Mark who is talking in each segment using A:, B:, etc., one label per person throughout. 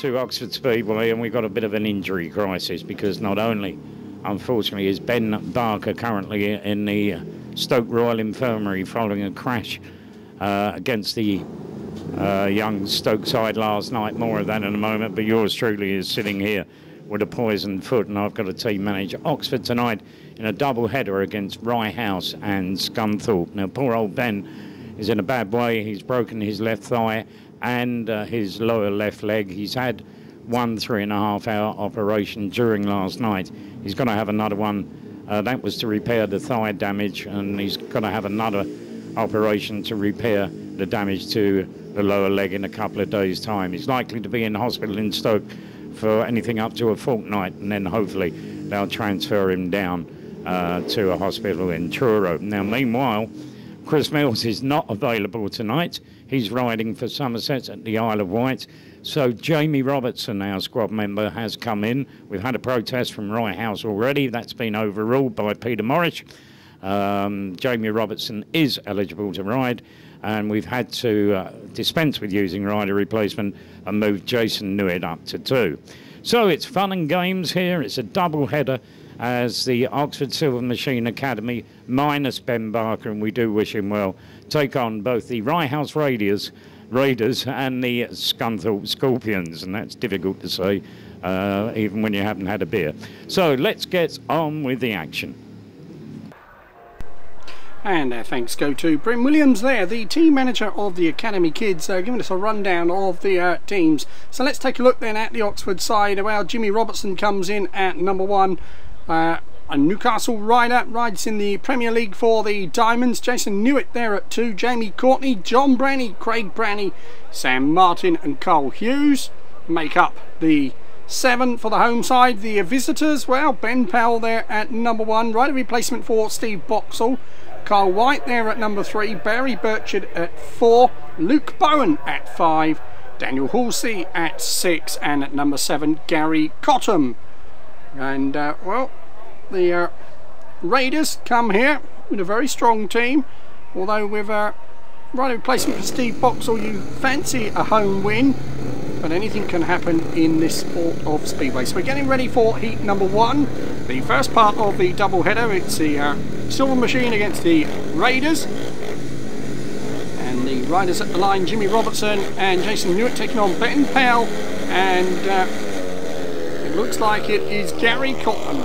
A: to Oxford Speedway, and we've got a bit of an injury crisis because not only, unfortunately, is Ben Barker currently in the Stoke Royal Infirmary following a crash against the young Stoke side last night. More of that in a moment, but yours truly is sitting here with a poisoned foot, and I've got a team manager. Oxford tonight in a double header against Rye House and Scunthorpe. Now, poor old Ben is in a bad way. He's broken his left thigh and his lower left leg. He's had 1 3.5-hour operation during last night. He's going to have another one. That was to repair the thigh damage, and he's going to have another operation to repair the damage to the lower leg in a couple of days' time. He's likely to be in hospital in Stoke for anything up to a fortnight, and then hopefully they'll transfer him down to a hospital in Truro. Now, meanwhile, Chris Mills is not available tonight. He's riding for Somerset at the Isle of Wight. So Jamie Robertson, our squad member, has come in. We've had a protest from Rye House already. That's been overruled by Peter Morris. Jamie Robertson is eligible to ride, and we've had to dispense with using rider replacement and move Jason Newitt up to 2. So it's fun and games here. It's a double header as the Oxford Silver Machine Academy, minus Ben Barker, and we do wish him well, take on both the Rye House Raiders and the Scunthorpe Scorpions, and that's difficult to say even when you haven't had a beer. So let's get on with the action.
B: And our thanks go to Bryn Williams there, the team manager of the Academy Kids, giving us a rundown of the teams. So let's take a look then at the Oxford side. Well, Jimmy Robertson comes in at number 1. A Newcastle rider, rides in the Premier League for the Diamonds. Jason Newitt there at 2. Jamie Courtney, John Branny, Craig Branny, Sam Martin and Carl Hughes make up the 7 for the home side. The visitors, well, Ben Powell there at number 1. Rider replacement for Steve Boxall. Carl White there at number 3, Barry Burchard at 4, Luke Bowen at 5, Daniel Halsey at 6, and at number 7, Gary Cottam. And well, the Raiders come here with a very strong team, although with a rider replacement for Steve Boxall, you fancy a home win, but anything can happen in this sport of speedway. So we're getting ready for heat number 1, the first part of the double header. It's the Silver Machine against the Raiders, and the riders at the line, Jimmy Robertson and Jason Newitt, taking on Ben Powell, and it looks like it is Gary Cottam.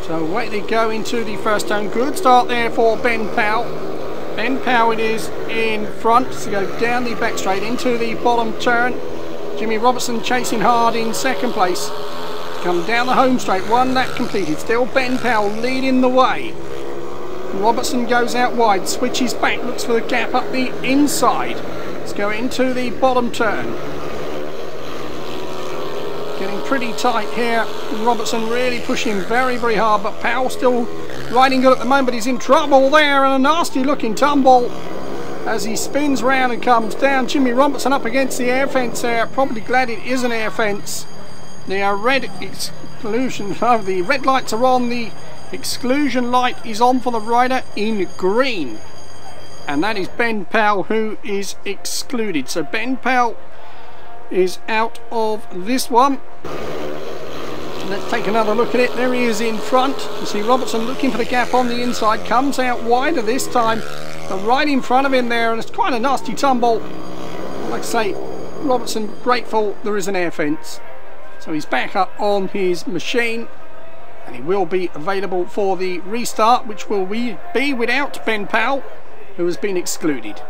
B: So away they go into the first turn. Good start there for Ben Powell. Ben Powell it is in front to go down the back straight into the bottom turn. Jimmy Robertson chasing hard in second place. Come down the home straight, 1 lap completed. Still Ben Powell leading the way. Robertson goes out wide, switches back, looks for the gap up the inside. Let's go into the bottom turn. Getting pretty tight here. Robertson really pushing very, very hard, but Powell still riding good at the moment. He's in trouble there, and a nasty looking tumble as he spins round and comes down. Jimmy Robertson up against the air fence there. Probably glad it is an air fence. The red exclusion, the red lights are on. The exclusion light is on for the rider in green, and that is Ben Powell who is excluded. So Ben Powell is out of this one. Let's take another look at it. There he is in front. You see Robertson looking for the gap on the inside, comes out wider this time, but right in front of him there, and it's quite a nasty tumble. Like I say, Robertson grateful there is an air fence. So he's back up on his machine, and he will be available for the restart, which will be without Ben Powell, who has been excluded.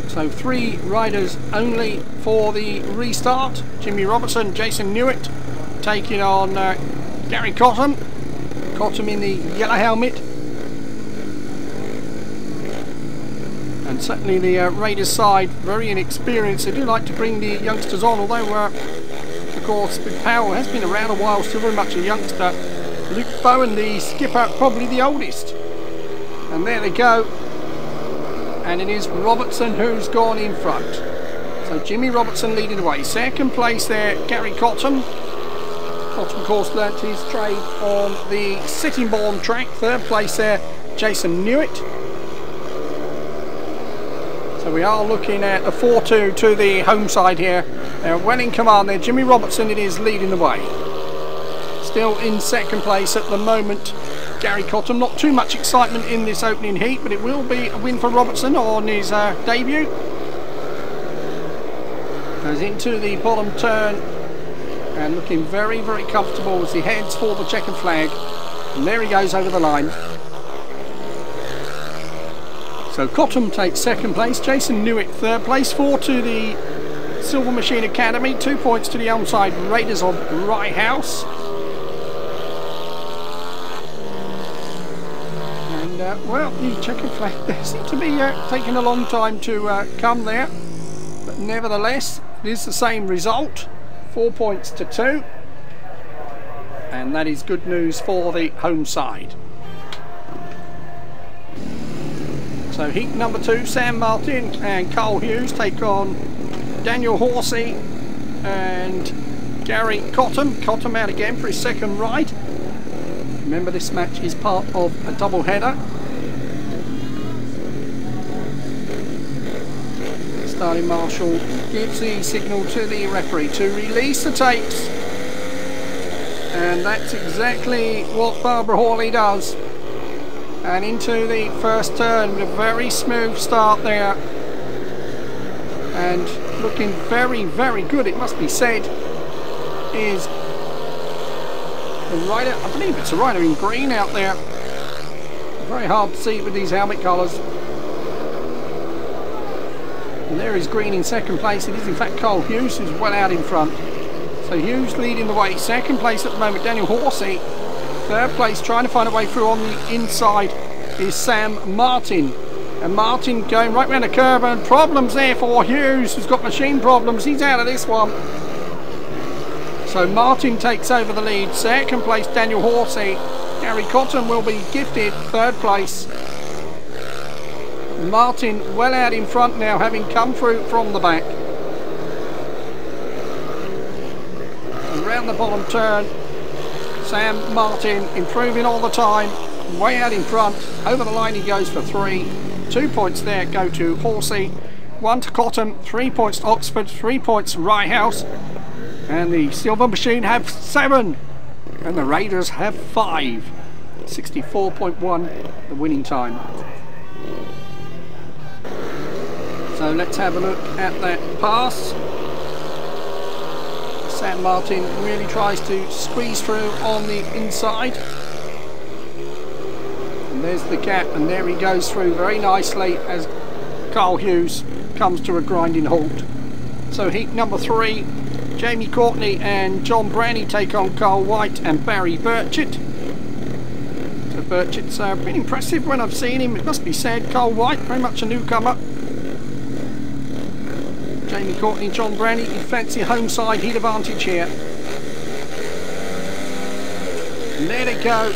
B: So 3 riders only for the restart. Jimmy Robertson, Jason Newitt taking on Gary Cottam. Cottam in the yellow helmet. And certainly the Raiders side, very inexperienced. They do like to bring the youngsters on, although of course Powell has been around a while, still very much a youngster. Luke Bowen, the skipper, probably the oldest. And there they go. And it is Robertson who's gone in front. So Jimmy Robertson leading the way. Second place there, Gary Cottam. Cottam, of course, learnt his trade on the Sittingbourne track. Third place there, Jason Newitt. So we are looking at a 4-2 to the home side here. Well in command there, Jimmy Robertson it is leading the way. Still in second place at the moment, Gary Cottam. Not too much excitement in this opening heat, but it will be a win for Robertson on his debut. Goes into the bottom turn and looking very, very comfortable as he heads for the checkered flag. And there he goes over the line. So Cottam takes second place, Jason Newitt third place, 4 to the Silver Machine Academy, 2 points to the Elmside Raiders of Rye House. And well, the checkered flag there seems to be taking a long time to come there, but nevertheless it is the same result, 4 points to 2, and that is good news for the home side. So heat number 2, Sam Martin and Carl Hughes take on Daniel Horsey and Gary Cottam. Cottam out again for his second ride. Remember, this match is part of a double header. Starting marshal gives the signal to the referee to release the tapes, and that's exactly what Barbara Hawley does. And into the first turn with a very smooth start there, and looking very, very good, it must be said, is the rider. I believe it's a rider in green out there. Very hard to see with these helmet colours. And there is green in second place. It is in fact Carl Hughes who's well out in front. So Hughes leading the way. Second place at the moment, Daniel Horsey. Third place, trying to find a way through on the inside, is Sam Martin. And Martin going right round the curve, and problems there for Hughes, who's got machine problems. He's out of this one. So Martin takes over the lead. Second place, Daniel Horsey. Gary Cottam will be gifted third place. Martin well out in front now, having come through from the back. Around the bottom turn, Sam Martin improving all the time, way out in front. Over the line he goes for 3. 2 points there go to Horsey, 1 to Cottam, 3 points to Oxford, 3 points to Rye House, and the Silver Machine have 7 and the Raiders have 5. 64.1 the winning time. So let's have a look at that pass. Sam Martin really tries to squeeze through on the inside. And there's the gap, and there he goes through very nicely as Carl Hughes comes to a grinding halt. So heat number 3, Jamie Courtney and John Branny take on Carl White and Barry Burchett. So Burchett's been impressive when I've seen him, it must be said. Carl White, very much a newcomer. Jamie Courtney and John Branny, you fancy home side heat advantage here. And there they go.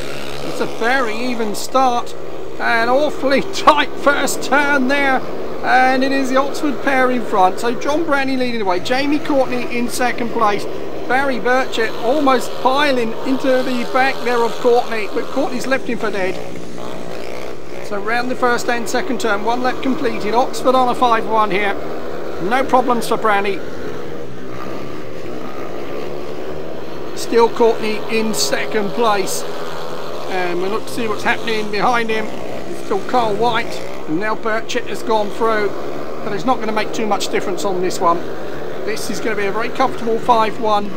B: It's a very even start. An awfully tight first turn there. And it is the Oxford pair in front. So John Branny leading the way. Jamie Courtney in second place. Barry Burchett almost piling into the back there of Courtney. But Courtney's left him for dead. So round the first and second turn. 1 lap completed. Oxford on a 5-1 here. No problems for Branny. Still Courtney in second place. And we'll look to see what's happening behind him. It's still Carl White. And now Burchett has gone through. But it's not going to make too much difference on this one. This is going to be a very comfortable 5-1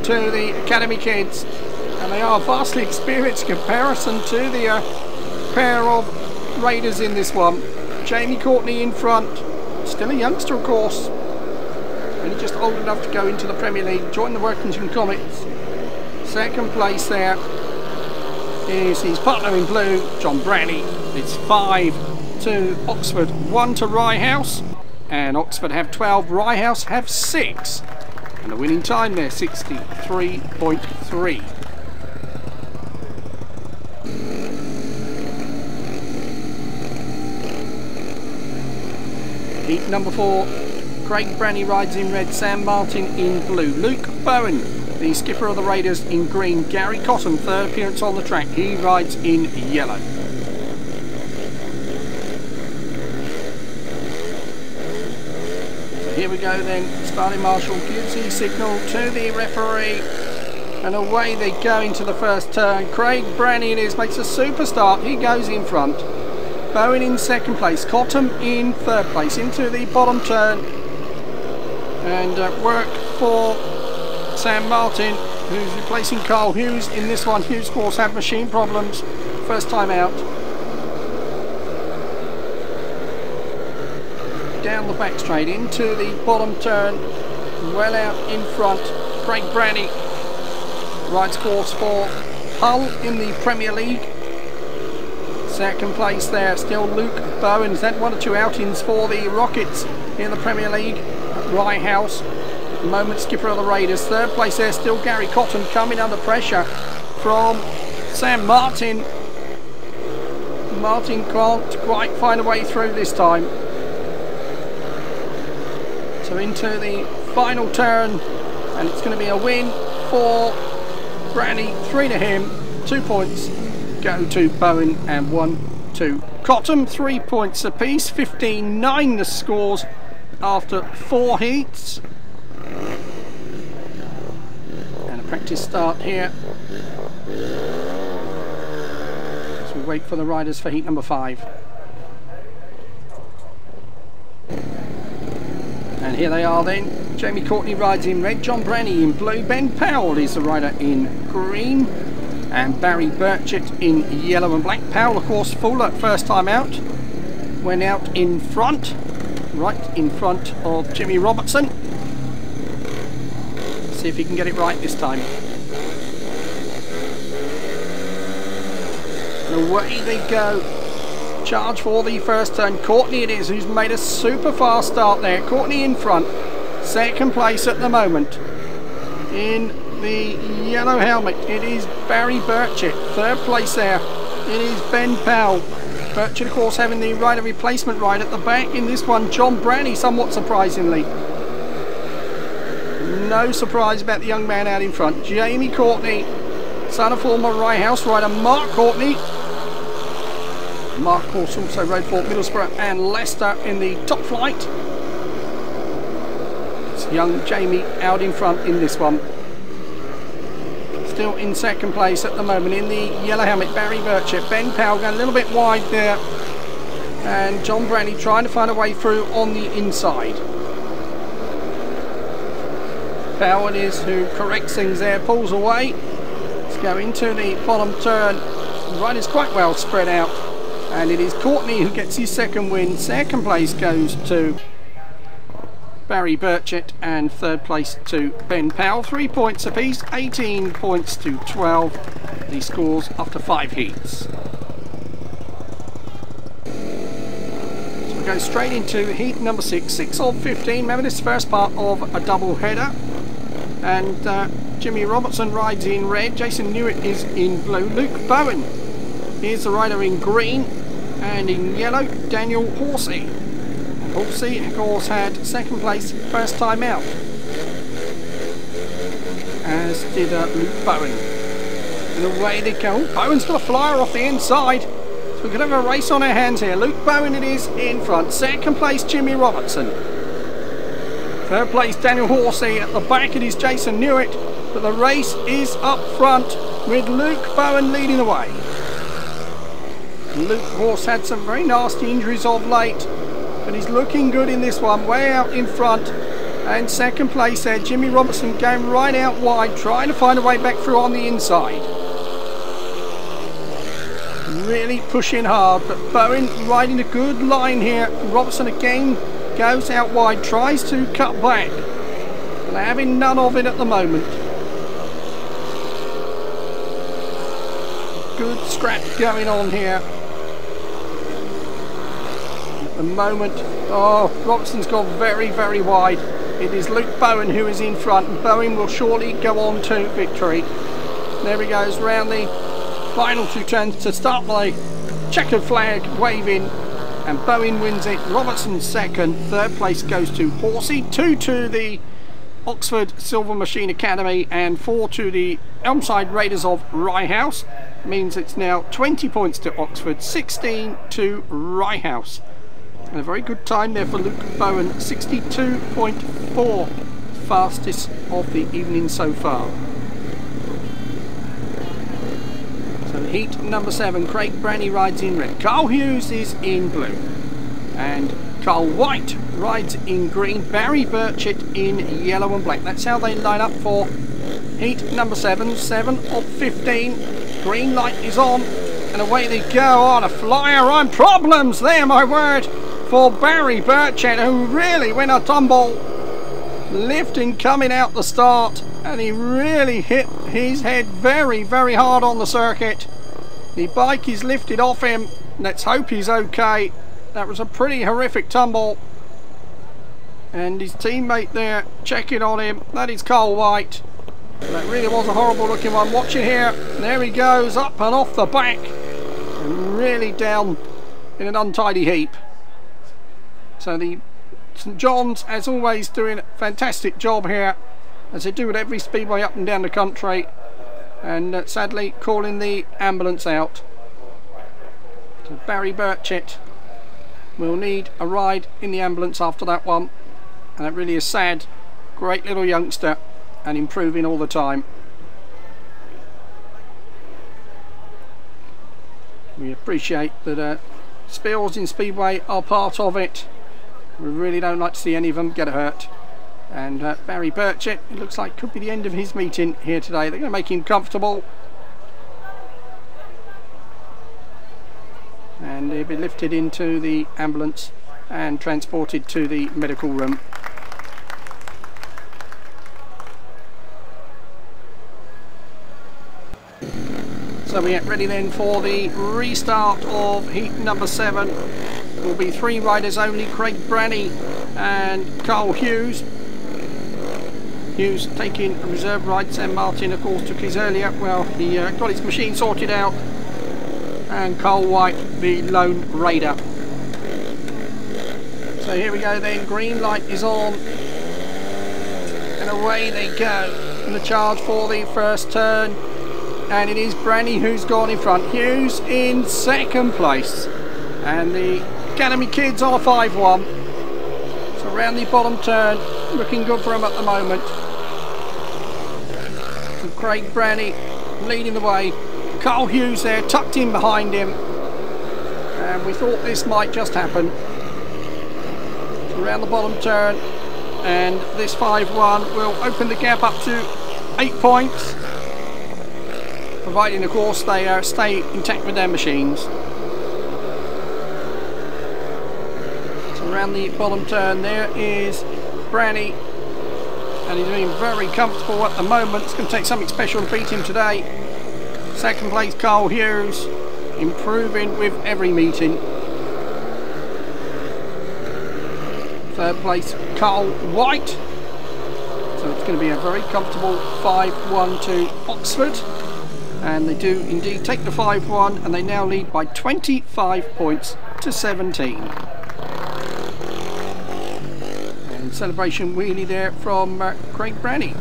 B: to the Academy kids. And they are vastly experienced in comparison to the pair of Raiders in this one. Jamie Courtney in front. Still a youngster, of course, only just old enough to go into the Premier League, join the Workington Comets. Second place there is his partner in blue, John Branny. It's 5 to Oxford, 1 to Rye House, and Oxford have 12, Rye House have 6, and the winning time there, 63.3. Heat number 4, Craig Branny rides in red, Sam Martin in blue. Luke Bowen, the skipper of the Raiders, in green. Gary Cottam, third appearance on the track, he rides in yellow. Here we go then. Starting marshal gives the signal to the referee. And away they go into the first turn. Craig Branny it is, makes a super start. He goes in front. Bowen in second place. Cottam in third place. Into the bottom turn. And work for Sam Martin, who's replacing Carl Hughes in this one. Hughes, of course, had machine problems first time out. Down the back straight into the bottom turn. Well out in front. Craig Branny rides course for Hull in the Premier League. Second place there, still Luke Bowen. He's had 1 or 2 outings for the Rockets in the Premier League. Rye House, at the moment skipper of the Raiders. Third place there, still Gary Cottam coming under pressure from Sam Martin. Martin can't quite find a way through this time. So into the final turn, and it's going to be a win for Branny, 3 to him, 2 points go to Bowen and 1 to Cottam. 3 points apiece, 15-9 the scores after 4 heats. And a practice start here as we wait for the riders for heat number 5. And here they are then. Jamie Courtney rides in red, John Branny in blue, Ben Powell is the rider in green, and Barry Burchett in yellow and black. Powell, of course, fuller first time out. Went out in front, right in front of Jimmy Robertson. See if he can get it right this time. And away they go. Charge for the first turn. Courtney it is, who's made a super fast start there. Courtney in front. Second place at the moment. In the yellow helmet, it is Barry Burchett. Third place there, it is Ben Powell. Burchett, of course, having the rider replacement ride at the back. In this one, John Branny, somewhat surprisingly. No surprise about the young man out in front. Jamie Courtney, son of former Rye House rider Mark Courtney. Mark, of course, also rode for Middlesbrough and Leicester in the top flight. It's young Jamie out in front in this one. Still in second place at the moment in the yellow helmet, Barry Burchett. Ben Powell going a little bit wide there. And John Branny trying to find a way through on the inside. Powell it is who corrects things there, pulls away. Let's go into the bottom turn. The riders quite well spread out. And it is Courtney who gets his second win. Second place goes to Barry Burchett and third place to Ben Powell. 3 points apiece, 18 points to 12. The scores after 5 heats. So we go straight into heat number 6, 6 of 15. Remember, this is the first part of a double header. And Jimmy Robertson rides in red. Jason Newitt is in blue. Luke Bowen is the rider in green. And in yellow, Daniel Horsey. Horsey, of course, had second place first time out, as did Luke Bowen. And away they go. Oh, Bowen's got a flyer off the inside. So we're going to have a race on our hands here. Luke Bowen it is in front. Second place, Jimmy Robertson. Third place, Daniel Horsey. At the back it is Jason Newitt. But the race is up front with Luke Bowen leading the way. Luke, of course, had some very nasty injuries of late, but he's looking good in this one, way out in front. And second place there, Jimmy Robertson going right out wide, trying to find a way back through on the inside. Really pushing hard, but Bowen riding a good line here. Robertson again goes out wide, tries to cut back, but they're having none of it at the moment. Good scrap going on here. At the moment, oh, Robertson's gone very, very wide. It is Luke Bowen who is in front, and Bowen will surely go on to victory. There he goes round the final 2 turns to start the checkered flag waving, and Bowen wins it. Robertson second. Third place goes to Horsey. 2 to the Oxford Silver Machine Academy and 4 to the Elmside Raiders of Rye House. Means it's now 20 points to Oxford, 16 to Rye House. And a very good time there for Luke Bowen, 62.4, fastest of the evening so far. So heat number 7, Craig Branney rides in red, Carl Hughes is in blue, and Carl White rides in green, Barry Burchett in yellow and black. That's how they line up for heat number 7, 7 of 15. Green light is on, and away they go on a flyer on. Problems there, my word, for Barry Burchett, who really went a tumble, lifting coming out the start, and he really hit his head very, very hard on the circuit. The bike is lifted off him. Let's hope he's okay. That was a pretty horrific tumble. And his teammate there checking on him. That is Carl White. That really was a horrible looking one. Watch it here. There he goes, up and off the back. And really down in an untidy heap. So the St John's, as always, doing a fantastic job here, as they do at every speedway up and down the country. And sadly calling the ambulance out. So Barry Burchett will need a ride in the ambulance after that one, and that really is sad. Great little youngster and improving all the time. We appreciate that spills in speedway are part of it. We really don't like to see any of them get hurt. And Barry Burchett, it looks like could be the end of his meeting here today. They're going to make him comfortable, and he'll be lifted into the ambulance and transported to the medical room. So we get ready then for the restart of heat number 7. There will be 3 riders only, Craig Branney and Carl Hughes. Hughes taking a reserve ride. Sam Martin, of course, took his earlier. Well, he got his machine sorted out. And Carl White, the lone raider. So here we go then. Green light is on. And away they go. And the charge for the first turn. And it is Branney who's gone in front. Hughes in second place. And the Academy kids on a 5-1. So around the bottom turn. Looking good for him at the moment. So Craig Branney leading the way. Carl Hughes there, tucked in behind him. And we thought this might just happen. So around the bottom turn. And this 5-1 will open the gap up to 8 points. Providing, of course, they stay intact with their machines. So around the bottom turn there is Branney, and he's doing very comfortable at the moment. It's going to take something special to beat him today. Second place Carl Hughes, improving with every meeting. Third place Carl White. So it's going to be a very comfortable 5-1 to Oxford. And they do indeed take the 5-1, and they now lead by 25 points to 17. Celebration wheelie there from Craig Branney.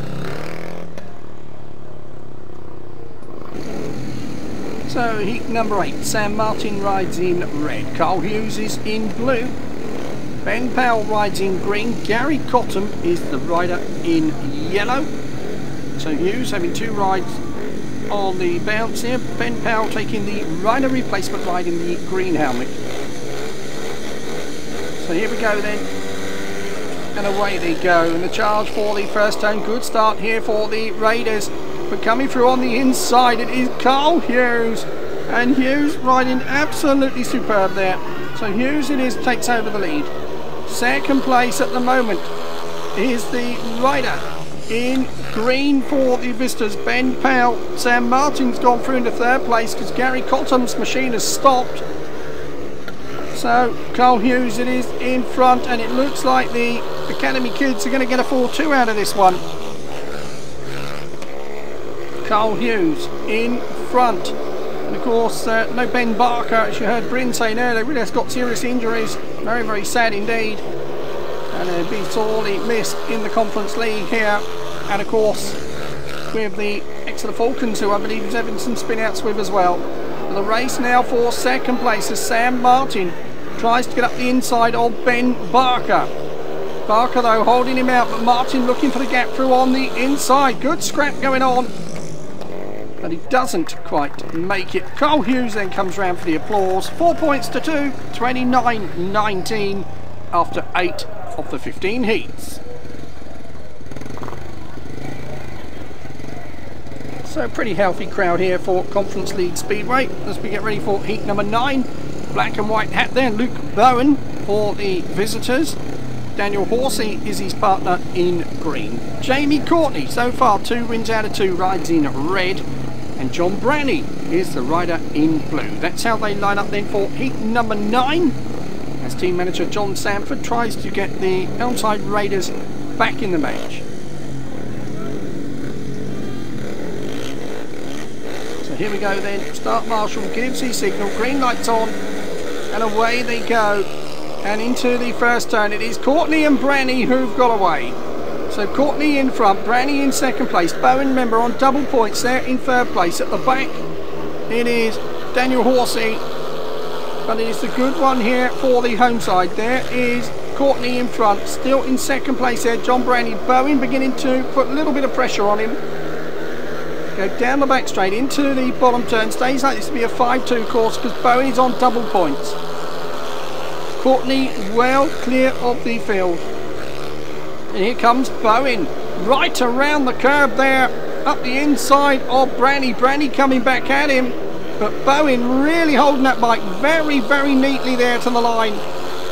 B: So heat number 8, Sam Martin rides in red, Carl Hughes is in blue, Ben Powell rides in green, Gary Cottam is the rider in yellow. So Hughes having 2 rides on the bounce here, Ben Powell taking the rider replacement ride in the green helmet. So here we go then. And away they go, and the charge for the first turn. Good start here for the Raiders, but coming through on the inside it is Carl Hughes, and Hughes riding absolutely superb there. So Hughes it is, takes over the lead. Second place at the moment is the rider in green for the Vistas, Ben Powell. Sam Martin's gone through into third place because Gary Cottam's machine has stopped. So Carl Hughes it is in front, and it looks like the Academy kids are going to get a 4-2 out of this one. Carl Hughes in front, and of course no Ben Barker, as you heard Bryn saying earlier, really has got serious injuries. Very, very sad indeed, and he'll be sorely missed in the Conference League here. And of course with the Exeter Falcons, who I believe is Evanson Spinouts with as well. The race now for second place is Sam Martin, tries to get up the inside of Ben Barker. Barker though holding him out, but Martin looking for the gap through on the inside. Good scrap going on, but he doesn't quite make it. Carl Hughes then comes round for the applause. 4 points to 2, 29-19 after 8 of the 15 heats. So pretty healthy crowd here for Conference League Speedway as we get ready for heat number 9. Black and white hat there, Luke Bowen for the visitors. Daniel Horsey is his partner in green. Jamie Courtney, so far 2 wins out of 2, rides in red. And John Branny is the rider in blue. That's how they line up then for heat number 9. As team manager John Sanford tries to get the Elmside Raiders back in the match. So here we go then. Start Marshall gives his signal. Green lights on. And away they go. And into the first turn, it is Courtney and Branny who've got away. So Courtney in front, Branny in second place. Bowen, remember, on double points there in third place. At the back, it is Daniel Horsey. But it is the good one here for the home side. There is Courtney in front, still in second place there. John Branny. Bowen beginning to put a little bit of pressure on him. Go down the back straight into the bottom turn. Stays like this to be a 5-2 course because Bowen is on double points. Courtney well clear of the field. And here comes Bowen. Right around the curb there. Up the inside of Branny. Branny coming back at him. But Bowen really holding that bike very, very neatly there to the line.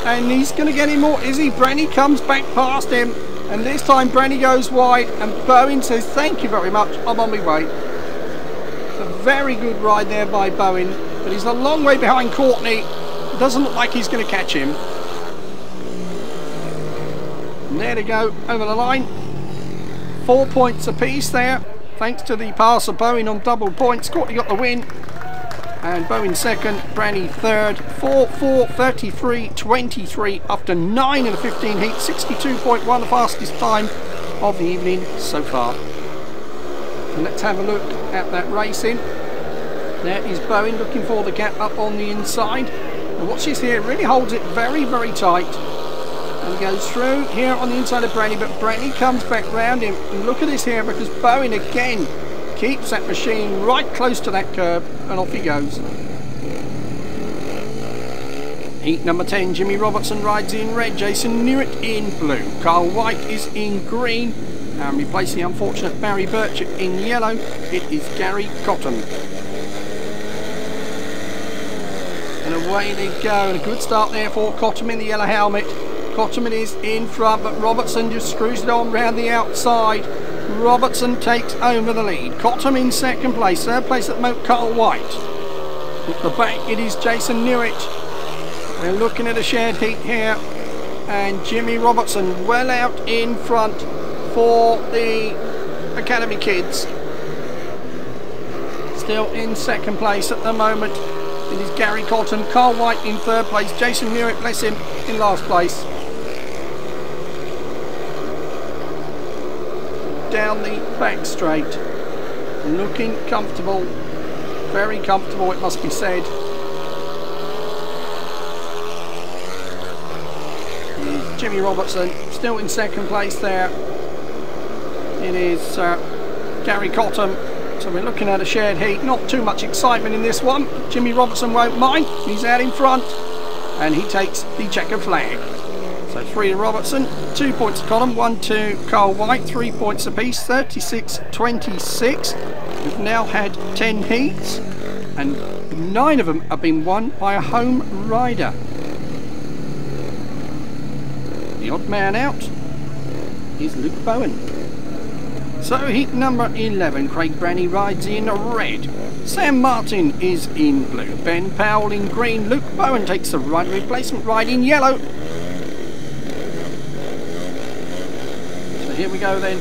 B: And he's going to get him more, is he? Branny comes back past him. And this time Branny goes wide. And Bowen says, thank you very much. I'm on my way. It's a very good ride there by Bowen. But he's a long way behind Courtney. Doesn't look like he's going to catch him. And there they go, over the line. 4 points apiece there, thanks to the pass of Bowen on double points. Courtney got the win. And Bowen second, Branny third. 4-4, 33-23 after 9 in the 15 heat. 62.1, the fastest time of the evening so far. And let's have a look at that racing. There is Bowen looking for the gap up on the inside. And watch this here, really holds it very, very tight. And goes through here on the inside of Branny, but Branny comes back round him. And look at this here, because Bowen again keeps that machine right close to that curb, and off he goes. Heat number 10, Jimmy Robertson rides in red, Jason Newitt in blue. Carl White is in green, and replacing the unfortunate Barry Birchett in yellow, it is Gary Cotton. And away they go, and a good start there for Cotton in the yellow helmet. Cotton is in front, but Robertson just screws it on round the outside. Robertson takes over the lead. Cotton in second place, third place at the moment Carl White. At the back it is Jason Newitt. We're looking at a shared heat here, and Jimmy Robertson well out in front for the Academy kids. Still in second place at the moment. It is Gary Cotton, Carl White in third place, Jason Newitt, bless him, in last place. Down the back straight, looking comfortable, very comfortable it must be said. Jimmy Robertson still in second place there. It is Gary Cotton. So we're looking at a shared heat, not too much excitement in this one. Jimmy Robertson won't mind, he's out in front and he takes the checker flag. So 3 to Robertson, 2 points to Cotton, 1 to Carl White, 3 points apiece, 36-26. We've now had 10 heats and 9 of them have been won by a home rider. The odd man out is Luke Bowen. So heat number 11, Craig Branny rides in red. Sam Martin is in blue. Ben Powell in green. Luke Bowen takes the right replacement ride in yellow. So here we go then.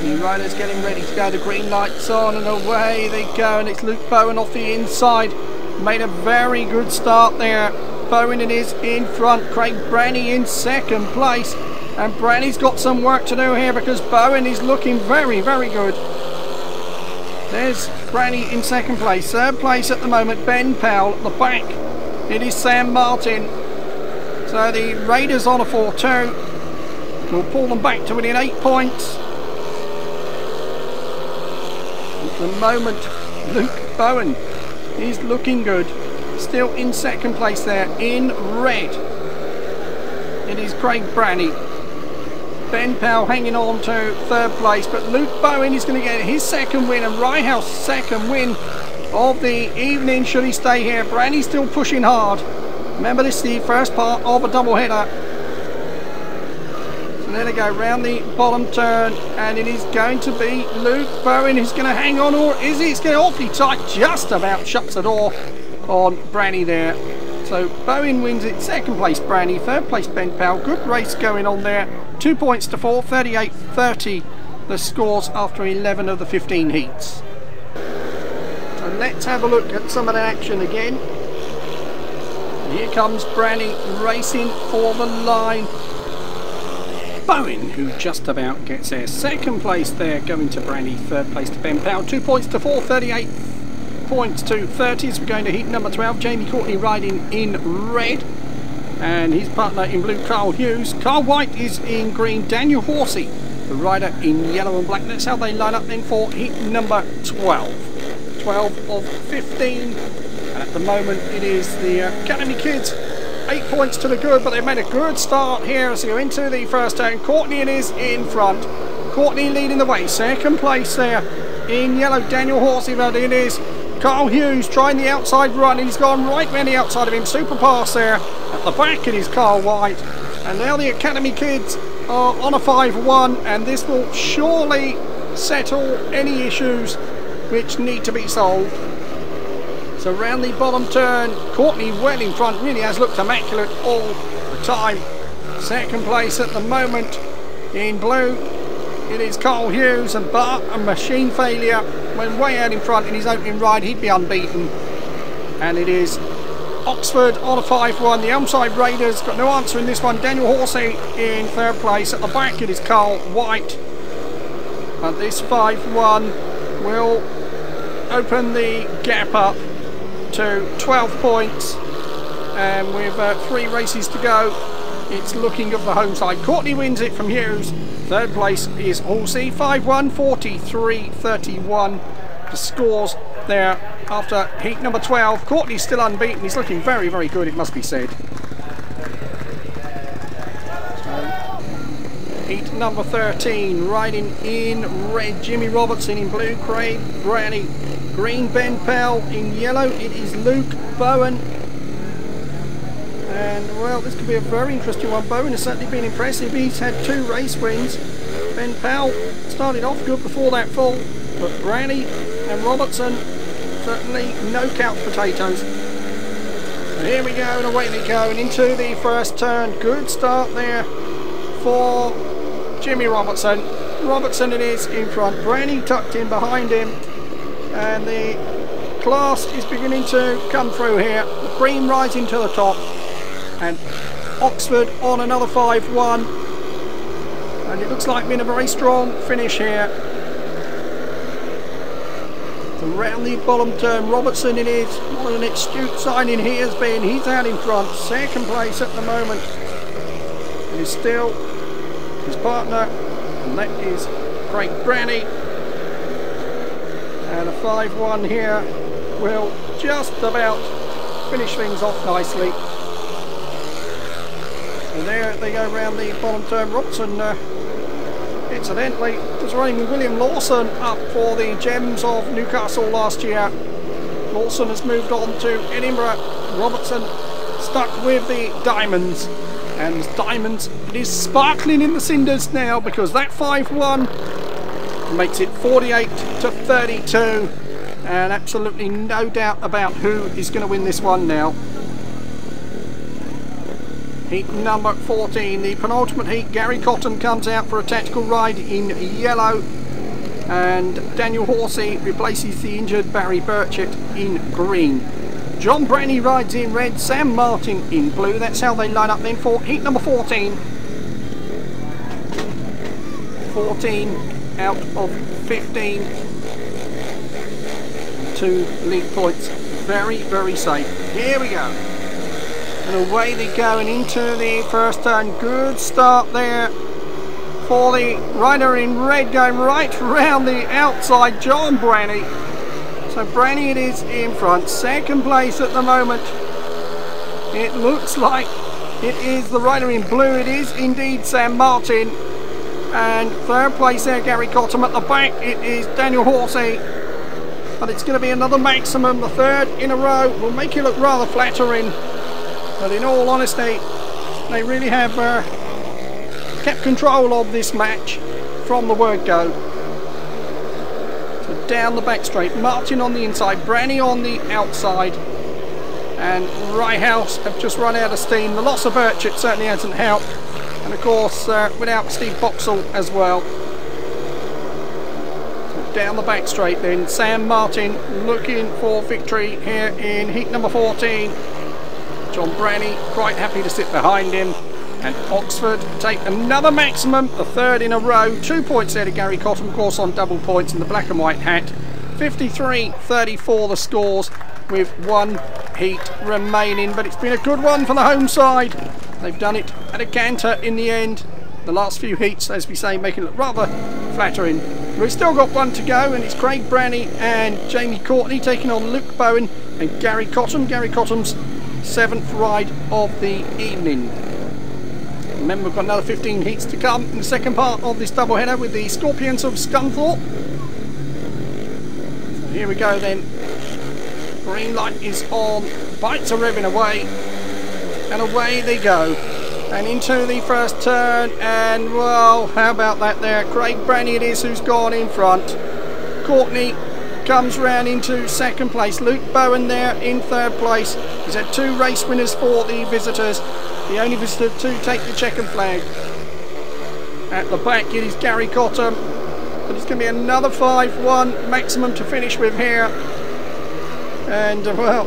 B: New riders getting ready to go. The green lights on and away they go. And it's Luke Bowen off the inside. Made a very good start there. Bowen is in front. Craig Branny in second place. And Branny's got some work to do here because Bowen is looking very, very good. There's Branny in second place. Third place at the moment, Ben Powell at the back. It is Sam Martin. So the Raiders on a 4-2 will pull them back to within 8 points. At the moment, Luke Bowen is looking good. Still in second place there in red. It is Craig Branny. Ben Powell hanging on to third place, but Luke Bowen is going to get his second win and Ryhouse second win of the evening should he stay here. Branny still pushing hard. Remember, this is the first part of a double header. So there they go round the bottom turn, and it is going to be Luke Bowen who's going to hang on, or is he? It's getting awfully tight, just about shuts the door on Branny there. So Bowen wins it, second place Branny, third place Ben Powell. Good race going on there. 2 points to 4, 38-30 the scores after 11 of the 15 heats. So let's have a look at some of the action again. Here comes Branny racing for the line. Bowen, who just about gets there. Second place there going to Branny, third place to Ben Powell. 2 points to 4, 38 points to 30 as we're going to heat number 12. Jamie Courtney riding in red, and his partner in blue, Carl Hughes. Carl White is in green. Daniel Horsey, the rider, in yellow and black. That's how they line up then for heat number 12. 12 of 15. And at the moment it is the Academy Kids, 8 points to the good, but they've made a good start here as they go into the first turn. Courtney it is in front. Courtney leading the way, second place there in yellow, Daniel Horsey, but it is Carl Hughes trying the outside run, and he's gone right round the outside of him. Super pass there. At the back it is Carl White, and now the Academy Kids are on a 5-1, and this will surely settle any issues which need to be solved. So round the bottom turn, Courtney well in front, really has looked immaculate all the time. Second place at the moment in blue, it is Carl Hughes, and but a machine failure when way out in front in his opening ride, he'd be unbeaten. And it is Oxford on a 5-1. The Elmside Raiders got no answer in this one. Daniel Horsey in third place. At the back it is Carl White. But this 5-1 will open the gap up to 12 points, and with 3 races to go, it's looking of the home side. Courtney wins it from Hughes. Third place is Horsey. 5-1, 43-31 the scores there after heat number 12. Courtney's still unbeaten. He's looking very, very good, it must be said. Heat number 13, riding in red, Jimmy Robertson. In blue, Craig Branny. Green, Ben Powell. In yellow, it is Luke Bowen. And well, this could be a very interesting one. Bowen has certainly been impressive. He's had 2 race wins. Ben Powell started off good before that fall, but Branny and Robertson certainly no couch potatoes. And here we go, and away they go, and into the first turn. Good start there for Jimmy Robertson. Robertson it is in front. Branny tucked in behind him, and the class is beginning to come through here. The cream rising to the top, and Oxford on another 5-1, and it looks like being a very strong finish here. Around the bottom turn, Robertson it is. What an astute signing he has been. He's out in front, second place at the moment. It is still his partner, and that is Craig Branny. And a 5-1 here will just about finish things off nicely. And there they go round the bottom turn. Robertson incidentally was running with William Lawson up for the Gems of Newcastle last year. Lawson has moved on to Edinburgh. Robertson stuck with the Diamonds, and Diamonds, it is sparkling in the cinders now, because that 5-1 makes it 48-32, and absolutely no doubt about who is going to win this one now. Heat number 14, the penultimate heat. Gary Cotton comes out for a tactical ride in yellow, and Daniel Horsey replaces the injured Barry Burchett in green. John Branny rides in red, Sam Martin in blue. That's how they line up then for heat number 14. 14 out of 15. 2 lead points. Very, very safe. Here we go. And away they go and into the first turn. Good start there for the rider in red, going right round the outside, John Branny. So Branny it is in front. Second place at the moment. It looks like it is the rider in blue. It is indeed Sam Martin. And third place there, Gary Cottam. At the back it is Daniel Horsey. But it's going to be another maximum. The third in a row will make it look rather flattering. But in all honesty, they really have kept control of this match from the word go. So down the back straight, Martin on the inside, Branny on the outside, and Ryhouse have just run out of steam. The loss of Burchett certainly hasn't helped, and of course without Steve Boxall as well. So down the back straight then, Sam Martin looking for victory here in heat number 14. John Branny quite happy to sit behind him. And Oxford take another maximum, the third in a row. 2 points there to Gary Cottam, of course, on double points in the black and white hat. 53-34 the scores with one heat remaining. But it's been a good one for the home side. They've done it at a canter in the end. The last few heats, as we say, making it look rather flattering. We've still got one to go, and it's Craig Branny and Jamie Courtney taking on Luke Bowen and Gary Cottam. Gary Cottam's 7th ride of the evening. Remember, we've got another 15 heats to come in the second part of this doubleheader with the Scorpions of Scunthorpe. So here we go then. Green light is on. Bikes are revving away. And away they go. And into the first turn. And, well, how about that there? Craig Branny it is who's gone in front. Courtney comes round into second place. Luke Bowen there in third place. He's had 2 race winners for the visitors. The only visitor to take the checkered flag. At the back it is Gary Cottam. But it's going to be another 5-1 maximum to finish with here. And, well,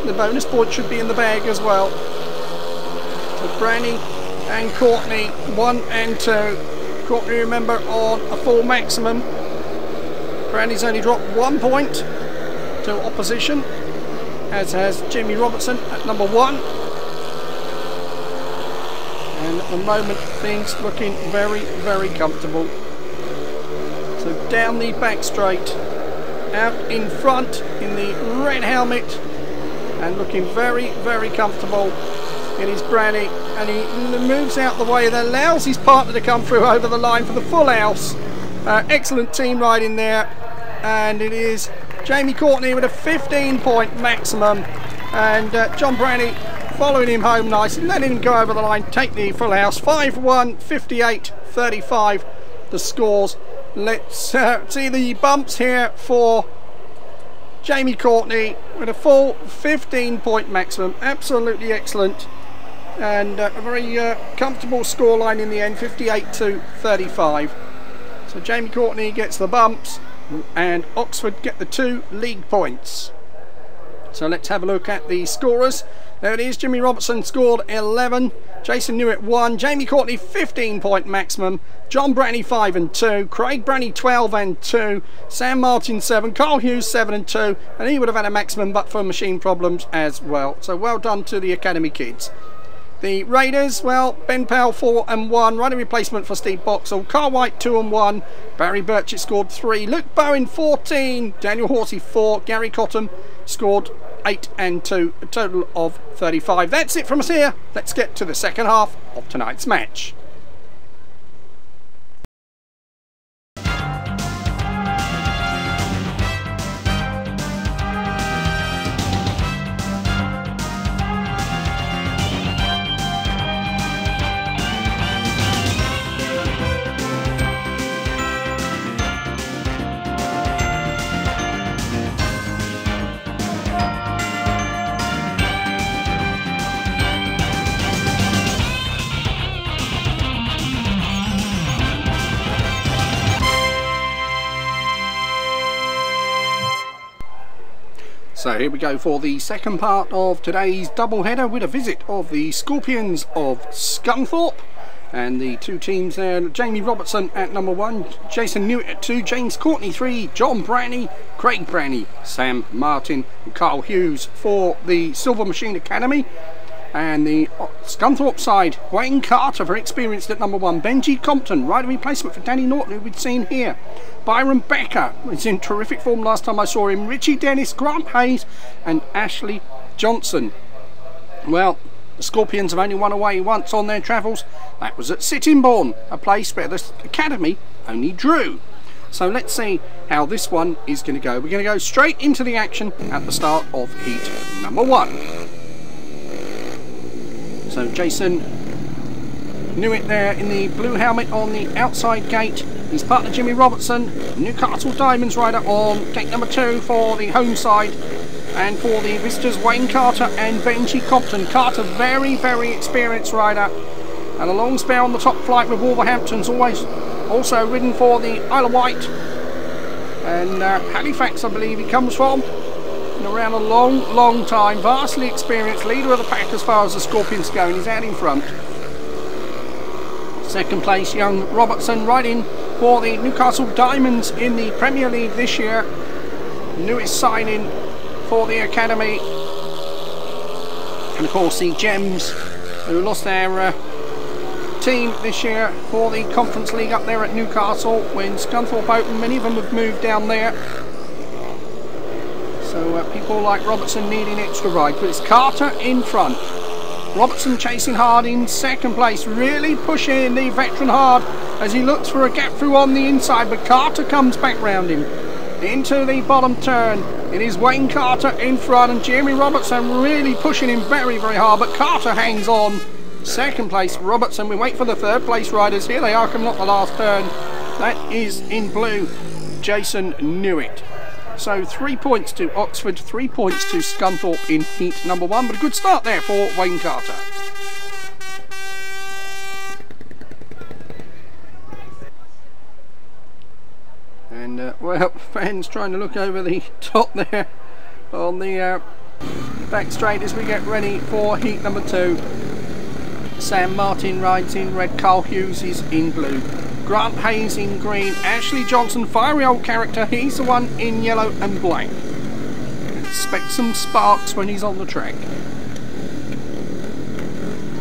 B: the bonus point should be in the bag as well. So Branny and Courtney, 1 and 2. Courtney, remember, on a full maximum. Brandy's only dropped 1 point to opposition, as has Jimmy Robertson at number 1. And at the moment things looking very, very comfortable. So down the back straight, out in front in the red helmet, and looking very, very comfortable. It is Branny, and he moves out the way that allows his partner to come through over the line for the full house. Excellent team ride in there, and it is Jamie Courtney with a 15-point maximum, and John Branny following him home nicely, letting him go over the line, take the full house. 5-1, 58-35 the scores. Let's see the bumps here for Jamie Courtney with a full 15-point maximum. Absolutely excellent, and a very comfortable scoreline in the end, 58-35. So Jamie Courtney gets the bumps and Oxford get the 2 league points. So let's have a look at the scorers. There it is. Jimmy Robertson scored 11, Jason Newitt 1, Jamie Courtney 15-point maximum, John Branny 5 and 2, Craig Branny 12 and 2, Sam Martin 7, Carl Hughes 7 and 2, and he would have had a maximum but for machine problems as well. So well done to the Academy kids. The Raiders, well, Ben Powell 4 and 1, rider replacement for Steve Boxall, Carl White 2 and 1, Barry Burchett scored 3, Luke Bowen 14, Daniel Horsey 4, Gary Cottam scored 8 and 2, a total of 35. That's it from us here. Let's get to the second half of tonight's match. So here we go for the second part of today's doubleheader with a visit of the Scorpions of Scunthorpe. And the 2 teams there, Jamie Robertson at number 1, Jason Newitt at 2, James Courtney 3, John Branny, Craig Branny, Sam Martin and Carl Hughes for the Silver Machine Academy. And the Scunthorpe side, Wayne Carter, very experienced at number 1. Benji Compton, rider replacement for Danny Norton, who we'd seen here. Byron Becker was in terrific form last time I saw him. Richie Dennis, Grant Hayes, and Ashley Johnson. Well, the Scorpions have only won away once on their travels. That was at Sittingbourne, a place where the Academy only drew. So let's see how this one is going to go. We're going to go straight into the action at the start of heat number 1. So Jason Newitt there in the blue helmet on the outside gate. His partner Jimmy Robertson, Newcastle Diamonds rider on gate number 2 for the home side. And for the visitors, Wayne Carter and Benji Compton. Carter, very, very experienced rider. And a long spell on the top flight with Wolverhampton's always also ridden for the Isle of Wight. And Halifax, I believe he comes from. Been around a long time, vastly experienced, leader of the pack as far as the Scorpions go, and he's out in front. Second place, young Robertson, riding for the Newcastle Diamonds in the Premier League this year. Newest signing for the Academy. And of course the Gems, who lost their team this year for the Conference League up there at Newcastle when Scunthorpe opened. Many of them have moved down there. So people like Robertson needing extra ride, but it's Carter in front. Robertson chasing hard in second place, really pushing the veteran hard as he looks for a gap through on the inside, but Carter comes back round him. Into the bottom turn, it is Wayne Carter in front and Jeremy Robertson really pushing him very, very hard, but Carter hangs on. Second place, Robertson. We wait for the third place riders. Here they are coming up the last turn. That is in blue, Jason Newitt. So 3 points to Oxford, 3 points to Scunthorpe in heat number 1, but a good start there for Wayne Carter. And well, fans trying to look over the top there on the back straight as we get ready for heat number 2. Sam Martin rides in red, Carl Hughes is in blue. Grant Hayes in green, Ashley Johnson, fiery old character, he's the one in yellow and black. Expect some sparks when he's on the track.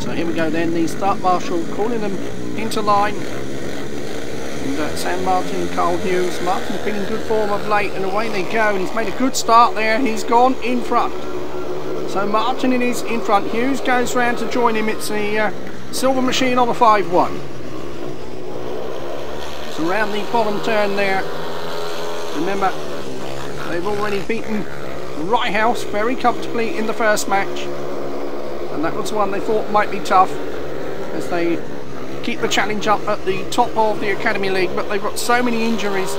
B: So here we go then, the start marshal calling them into line. And Sam Martin and Carl Hughes. Martin's been in good form of late and away they go, and he's made a good start there, he's gone in front. So Martin is in front, Hughes goes round to join him, it's the Silver Machine on the 5-1. Around the bottom turn there. Remember, they've already beaten Rye House very comfortably in the first match, and that was one they thought might be tough as they keep the challenge up at the top of the Academy League, but they've got so many injuries,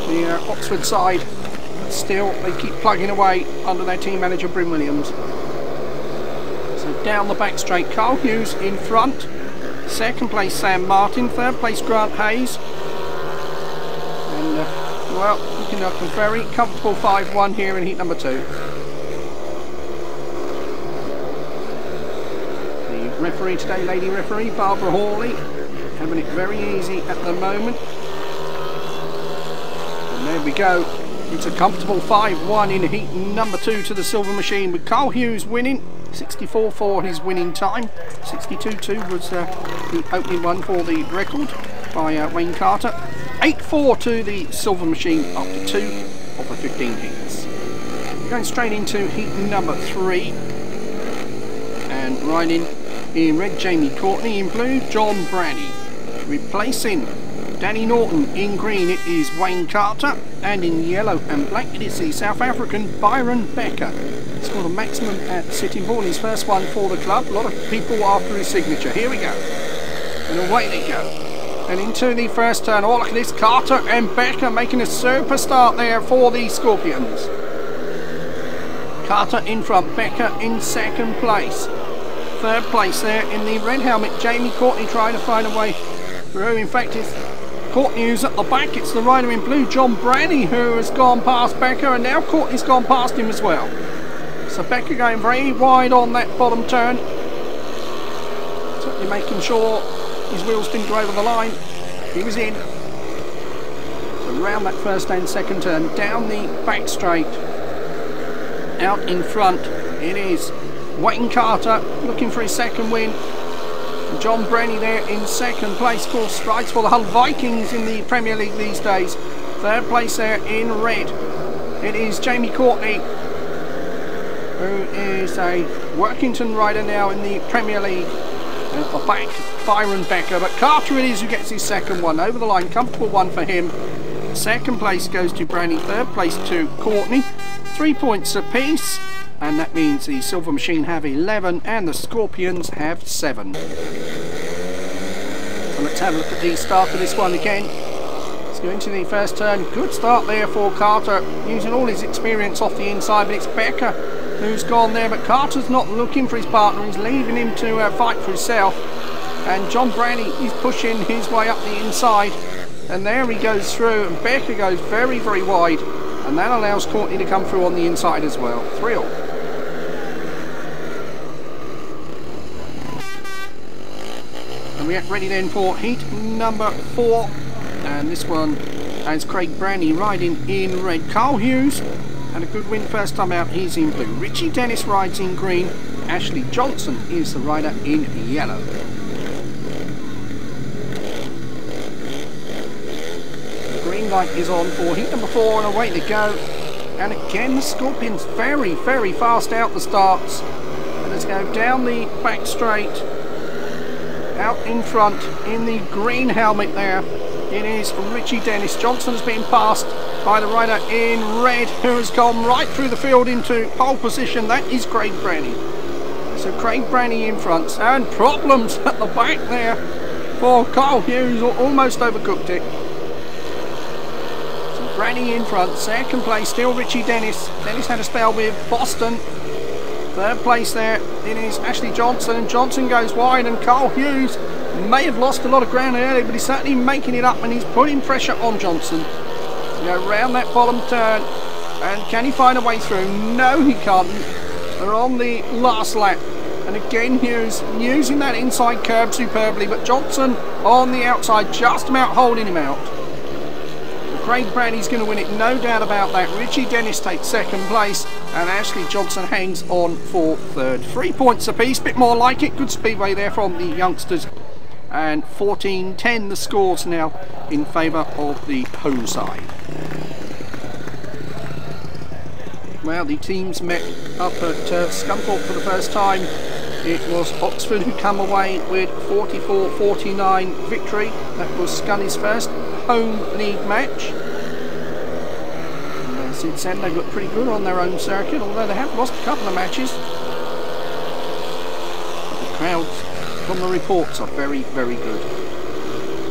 B: the Oxford side, but still they keep plugging away under their team manager Bryn Williams. So down the back straight, Carl Hughes in front. Second place Sam Martin, third place Grant Hayes, and well, looking at a very comfortable 5-1 here in heat number 2. The referee today, lady referee Barbara Hawley, having it very easy at the moment. And there we go, it's a comfortable 5-1 in heat number 2 to the Silver Machine, with Carl Hughes winning. 64 for his winning time, 62.2 was the opening one for the record by Wayne Carter. 8-4 to the Silver Machine after 2 of the 15 heats. We're going straight into heat number 3, and riding in red Jamie Courtney, in blue John Brady. Replacing Danny Norton in green it is Wayne Carter, and in yellow and black it is the South African Byron Becker. Scored a maximum at Sittingbourne, his first one for the club. A lot of people after his signature. Here we go. And away they go. And into the first turn. Oh, look at this. Carter and Becker making a super start there for the Scorpions. Carter in front, Becker in second place. Third place there in the red helmet, Jamie Courtney trying to find a way through. In fact, it's Courtney's at the back. It's the rider in blue, John Brady, who has gone past Becker, and now Courtney's gone past him as well. So Becker going very wide on that bottom turn, certainly making sure his wheels didn't go over the line. He was in. So around that first and second turn, down the back straight, out in front It is Wayne Carter looking for his second win. John Brenny there in second place. Of course, rides for the Hull Vikings in the Premier League these days. Third place there in red. It is Jamie Courtney, who is a Workington rider now in the Premier League. A back, Byron Becker, but Carter it is who gets his second one. Over the line, comfortable one for him. Second place goes to Branny, third place to Courtney. 3 points apiece, and that means the Silver Machine have 11 and the Scorpions have 7. So let's have a look at the start of this one again. Let's go into the first turn. Good start there for Carter, using all his experience off the inside, but it's Becker who's gone there, but Carter's not looking for his partner, he's leaving him to fight for himself. And John Branny is pushing his way up the inside, and there he goes through, and Becker goes very, very wide, and that allows Courtney to come through on the inside as well. 3-all. And we get ready then for heat number 4, and this one has Craig Branny riding in red. Carl Hughes had a good win first time out, he's in blue. Richie Dennis rides in green. Ashley Johnson is the rider in yellow. The green light is on for heat number 4 and away they go. And again the Scorpions very, very fast out the starts. And let's go down the back straight. Out in front in the green helmet there. It is Richie Dennis. Johnson's been passed by the rider in red, who has gone right through the field into pole position. That is Craig Branny. So Craig Branny in front, and problems at the back there for Carl Hughes, almost overcooked it. So Branny in front, second place still Richie Dennis. Dennis had a spell with Boston. Third place there it is Ashley Johnson, and Johnson goes wide, and Carl Hughes may have lost a lot of ground early, but he's certainly making it up, and he's putting pressure on Johnson. Go round that bottom turn, and can he find a way through? No, he can't. They're on the last lap, and again Hughes using that inside curb superbly, but Johnson on the outside just about holding him out. Craig Branny's going to win it, no doubt about that. Richie Dennis takes second place, and Ashley Johnson hangs on for third. 3 points apiece, bit more like it. Good speedway there from the youngsters. And 14-10 the scores now in favour of the home side. Well, the teams met up at Scunthorpe for the first time. It was Oxford who come away with 44-49 victory. That was Scunny's first home league match. And since then they've looked pretty good on their own circuit, although they have lost a couple of matches. The crowds from the reports are very, very good.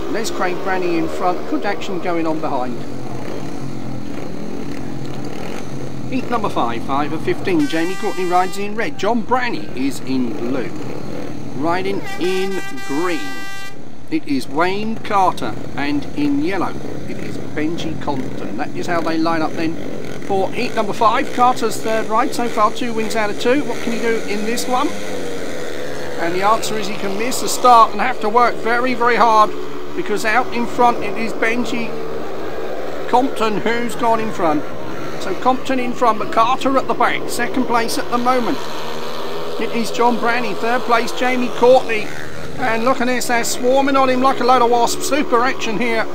B: And there's Craig Branny in front, good action going on behind. Heat number 5 of 15, Jamie Courtney rides in red, John Branny is in blue. Riding in green, it is Wayne Carter, and in yellow, it is Benji Compton. That is how they line up then for heat number 5. Carter's third ride so far, 2 wins out of 2. What can he do in this one? And the answer is he can miss the start and have to work very, very hard, because out in front it is Benji Compton who's gone in front. So Compton in front, but Carter at the back. Second place at the moment. It is John Branny. Third place Jamie Courtney. And look at this, they're swarming on him like a load of wasps. Super action here.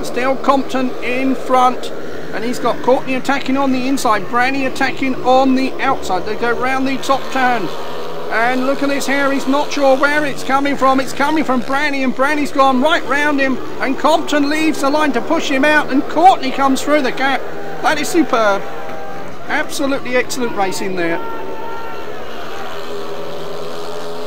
B: Still Compton in front. And he's got Courtney attacking on the inside, Branny attacking on the outside. They go round the top turn. And look at this here, he's not sure where it's coming from. It's coming from Branny, and Branny's gone right round him. And Compton leaves the line to push him out, and Courtney comes through the gap. That is superb. Absolutely excellent racing there.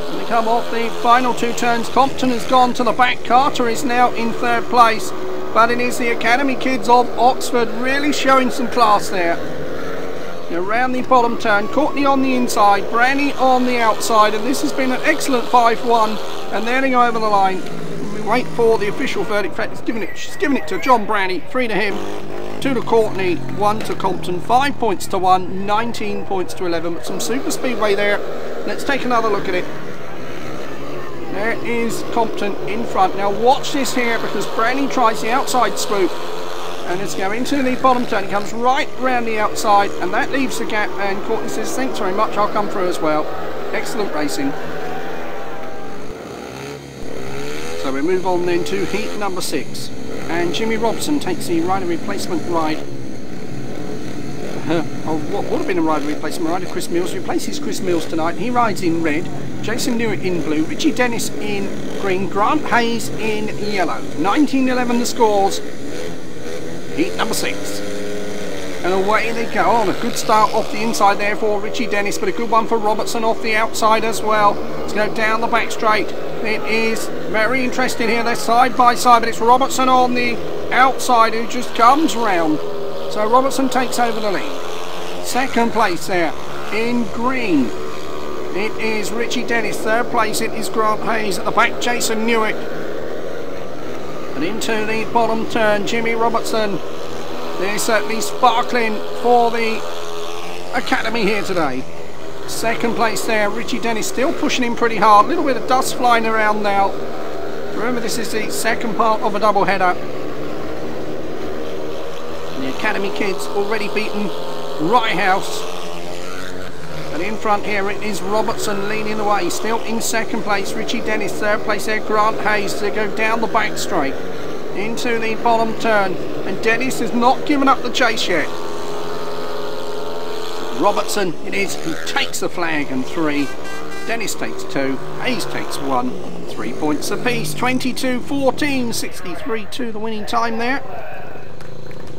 B: And they come off the final 2 turns. Compton has gone to the back. Carter is now in third place. But it is the Academy kids of Oxford really showing some class there. Around the bottom turn, Courtney on the inside, Branny on the outside, and this has been an excellent 5-1, and they're going to go over the line. We wait for the official verdict. In fact, she's giving it to John Branny, 3 to him, 2 to Courtney, 1 to Compton, 5 points to 1, 19 points to 11, but some super speedway there. Let's take another look at it. There is Compton in front. Now watch this here, because Branny tries the outside swoop. And let's go into the bottom turn. He comes right round the outside, and that leaves the gap. And Courtney says, thanks very much, I'll come through as well. Excellent racing. So we move on then to heat number 6. And Jimmy Robson takes the rider replacement ride. Of what would have been a rider replacement ride of Chris Mills. Replaces Chris Mills tonight. He rides in red. Jason Newitt in blue. Richie Dennis in green. Grant Hayes in yellow. 1911 the scores. Heat number 6. And away they go. On a good start off the inside there for Richie Dennis, but a good one for Robertson off the outside as well. Let's go down the back straight. It is very interesting here. They're side by side, but it's Robertson on the outside who just comes round. So Robertson takes over the lead. Second place there in green. It is Richie Dennis. Third place it is Grant Hayes. At the back, Jason Newitt. And into the bottom turn, Jimmy Robertson. They're certainly sparkling for the Academy here today. Second place there, Richie Dennis still pushing him pretty hard. A little bit of dust flying around now. Remember, this is the second part of a double header. The Academy kids already beaten Ryehouse. And in front here it is Robertson leading the way. Still in second place, Richie Dennis. Third place there, Grant Hayes. They go down the back straight into the bottom turn. And Dennis has not given up the chase yet. Robertson it is who takes the flag and 3. Dennis takes 2. Hayes takes 1. 3 points apiece. 22-14. 63-2 the winning time there.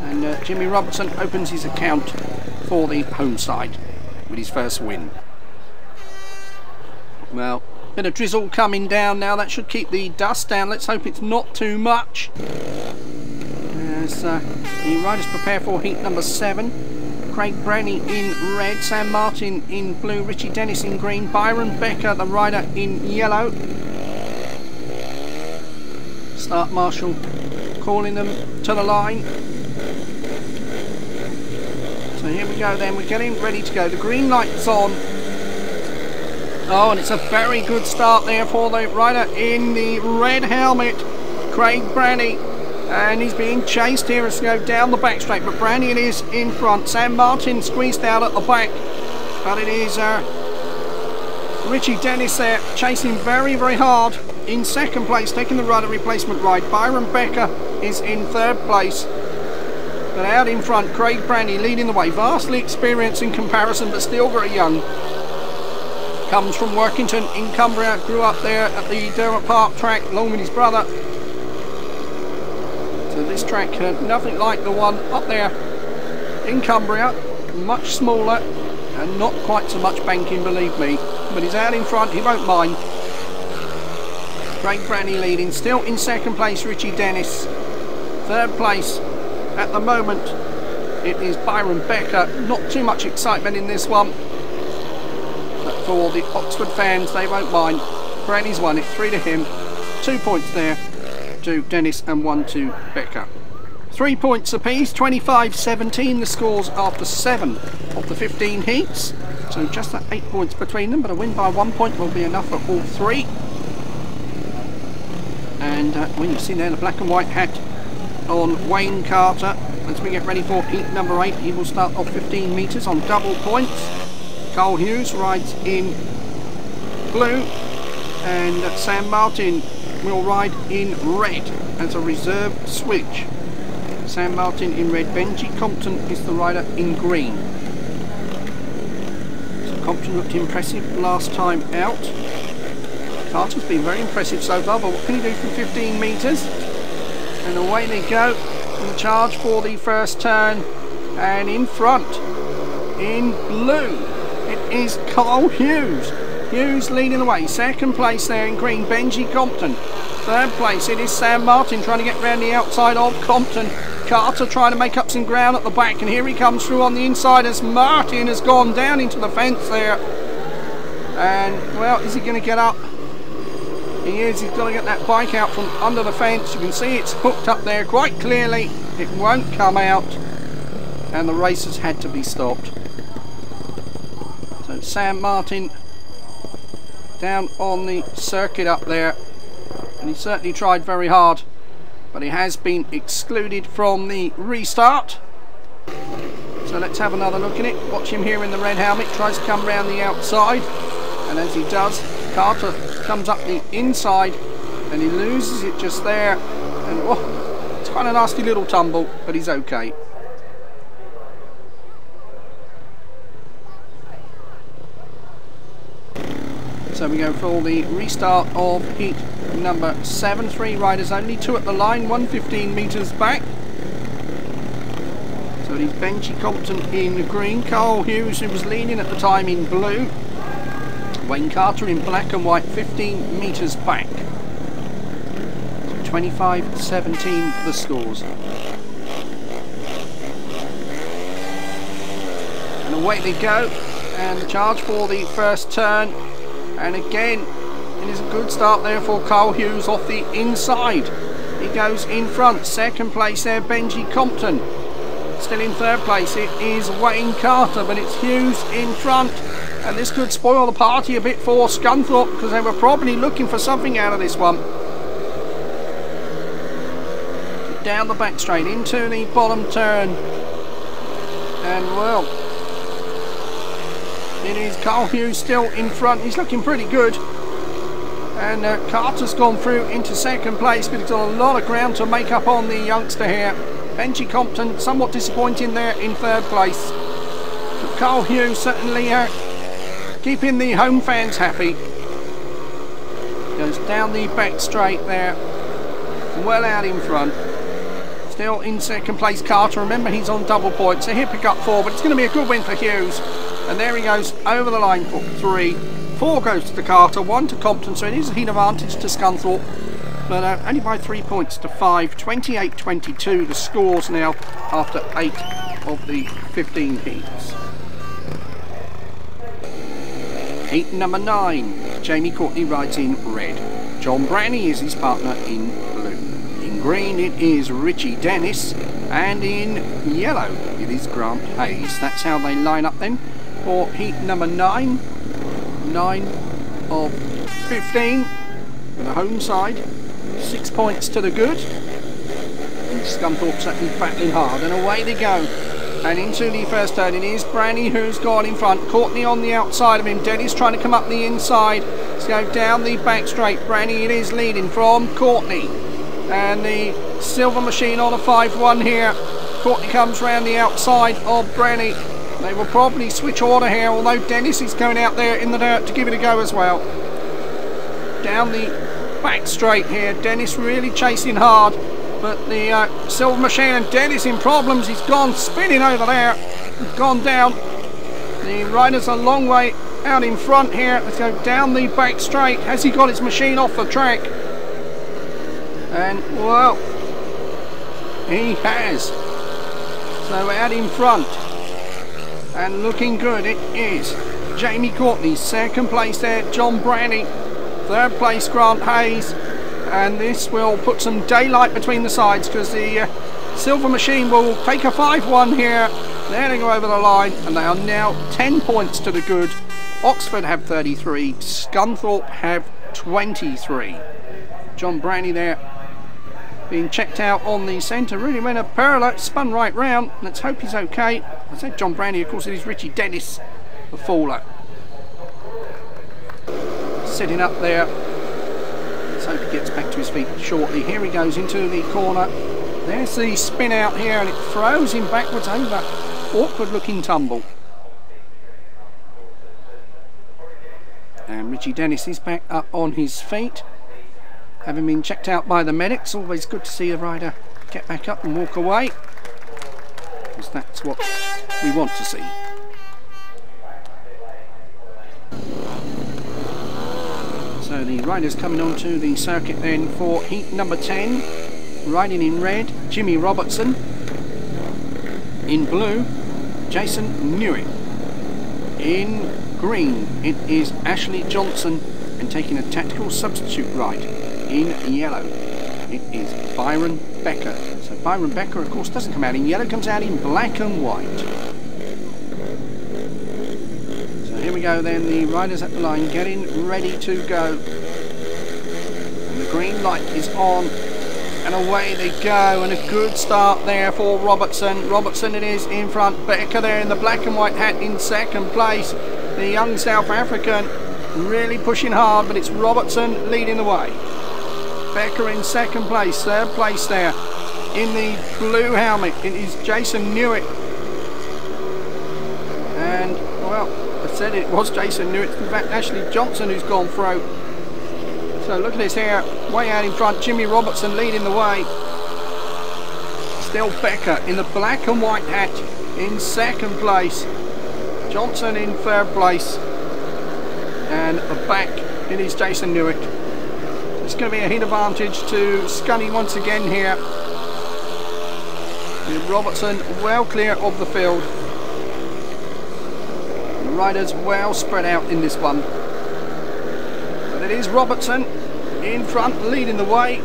B: And Jimmy Robertson opens his account for the home side with his first win. Well, bit of drizzle coming down now. That should keep the dust down. Let's hope it's not too much. As the riders prepare for heat number 7. Craig Branny in red, Sam Martin in blue, Richie Dennis in green, Byron Becker, the rider, in yellow. Start marshal calling them to the line. So here we go then, we're getting ready to go. The green light's on. Oh, and it's a very good start there for the rider in the red helmet, Craig Branny. And he's being chased here as we go down the back straight, but Branny it is in front. Sam Martin squeezed out at the back, but it is Richie Dennis there chasing very, very hard. In second place, taking the rider replacement ride. Byron Becker is in third place. But out in front, Craig Branny leading the way. Vastly experienced in comparison, but still very young. Comes from Workington in Cumbria, grew up there at the Derwent Park track along with his brother. So this track, nothing like the one up there in Cumbria. Much smaller and not quite so much banking, believe me. But he's out in front, he won't mind. Craig Branny leading. Still in second place, Richie Dennis. Third place at the moment, it is Byron Becker. Not too much excitement in this one. But for the Oxford fans, they won't mind. Branny's won it, 3 to him. 2 points there to Dennis and 1 to Becker. 3 points apiece, 25-17 the scores after 7 of the 15 heats. So just that 8 points between them, but a win by 1 point will be enough for all 3. And when you see there the black and white hat on Wayne Carter, as we get ready for heat number 8, he will start off 15 metres on double points. Cole Hughes rides in blue, and Sam Martin will ride in red as a reserve switch. Sam Martin in red. Benji Compton is the rider in green. So Compton looked impressive last time out. Carter's been very impressive so far, but what can he do from 15 metres? And away they go in the charge for the first turn. And in front, in blue, it is Cole Hughes. Hughes leading the way. Second place there in green, Benji Compton. Third place, it is Sam Martin trying to get round the outside of Compton. Carter trying to make up some ground at the back, and here he comes through on the inside as Martin has gone down into the fence there. And, well, is he going to get up? He is. He's got to get that bike out from under the fence. You can see it's hooked up there quite clearly. It won't come out, and the race has had to be stopped. So Sam Martin down on the circuit up there, and he certainly tried very hard, but he has been excluded from the restart. So let's have another look at it. Watch him here in the red helmet, tries to come round the outside, and as he does, Carter comes up the inside and he loses it just there, and oh, it's quite a nasty little tumble, but he's okay. So we go for the restart of heat number 7. 3 riders only, 2 at the line, 1 15 metres back. So it is Benji Compton in green, Carl Hughes, who was leading at the time, in blue, Wayne Carter in black and white, 15 metres back. 25-17 the scores. And away they go, and the charge for the first turn. And again, it is a good start there for Carl Hughes off the inside. He goes in front. Second place there, Benji Compton. Still in third place, it is Wayne Carter, but it's Hughes in front. And this could spoil the party a bit for Scunthorpe, because they were probably looking for something out of this one. Down the back straight into the bottom turn. And well, it is Carl Hughes still in front. He's looking pretty good. And Carter's gone through into second place, but he's got a lot of ground to make up on the youngster here. Benji Compton somewhat disappointing there in third place. But Carl Hughes certainly keeping the home fans happy. Goes down the back straight there, well out in front. Still in second place, Carter. Remember, he's on double points, so he'll pick up 4, but it's going to be a good win for Hughes. And there he goes over the line for 3. 4 goes to Carter, 1 to Compton, so it is a heat advantage to Scunthorpe, but only by 3 points to 5. 28-22 the scores now after 8 of the 15 heats. Heat number 9, Jamie Courtney rides in red. John Branney is his partner in blue. In green it is Richie Dennis, and in yellow it is Grant Hayes. That's how they line up then for heat number 9. 9 of 15 for the home side. 6 points to the good. And Scunthorpe certainly battling hard, and away they go. And into the first turn, it is Branney who's gone in front. Courtney on the outside of him. Dennis trying to come up the inside. Let's go down the back straight. Branney it is leading from Courtney. And the Silver Machine on a 5-1 here. Courtney comes round the outside of Branney. They will probably switch order here, although Dennis is going out there in the dirt to give it a go as well. Down the back straight here, Dennis really chasing hard, but the Silver Machine and Dennis in problems. He's gone spinning over there, gone down. The rider's a long way out in front here. Let's go down the back straight. Has he got his machine off the track? And well, he has. So out in front, and looking good it is Jamie Courtney. Second place there, John Branney. Third place, Grant Hayes. And this will put some daylight between the sides, because the Silver Machine will take a 5-1 here. There they go over the line, and they are now 10 points to the good. Oxford have 33, Scunthorpe have 23. John Branney there being checked out on the centre. Really went a parallel, spun right round. Let's hope he's okay. I said John Branney, of course it is Richie Dennis, the faller. Sitting up there. Let's hope he gets back to his feet shortly. Here he goes into the corner. There's the spin out here, and it throws him backwards over. Awkward looking tumble. And Richie Dennis is back up on his feet, having been checked out by the medics. Always good to see a rider get back up and walk away, because that's what we want to see. So the riders coming onto the circuit then for heat number 10. Riding in red, Jimmy Robertson. In blue, Jason Newitt. In green, it is Ashley Johnson, and taking a tactical substitute ride. In yellow, it is Byron Becker. So Byron Becker, of course, doesn't come out in yellow, comes out in black and white. So here we go then, the riders at the line getting ready to go. And the green light is on, and away they go, and a good start there for Robertson. Robertson it is in front. Becker there in the black and white hat in second place. The young South African really pushing hard, but it's Robertson leading the way. Becker in second place. Third place there in the blue helmet, it is Jason Newitt. And, well, I said it was Jason Newitt. In fact, Ashley Johnson who's gone through. So look at this here, way out in front, Jimmy Robertson leading the way. Still Becker in the black and white hat in second place. Johnson in third place. And at the back, it is Jason Newitt. It's going to be a heat advantage to Scunny once again here. With Robertson well clear of the field. The riders well spread out in this one. But it is Robertson in front, leading the way,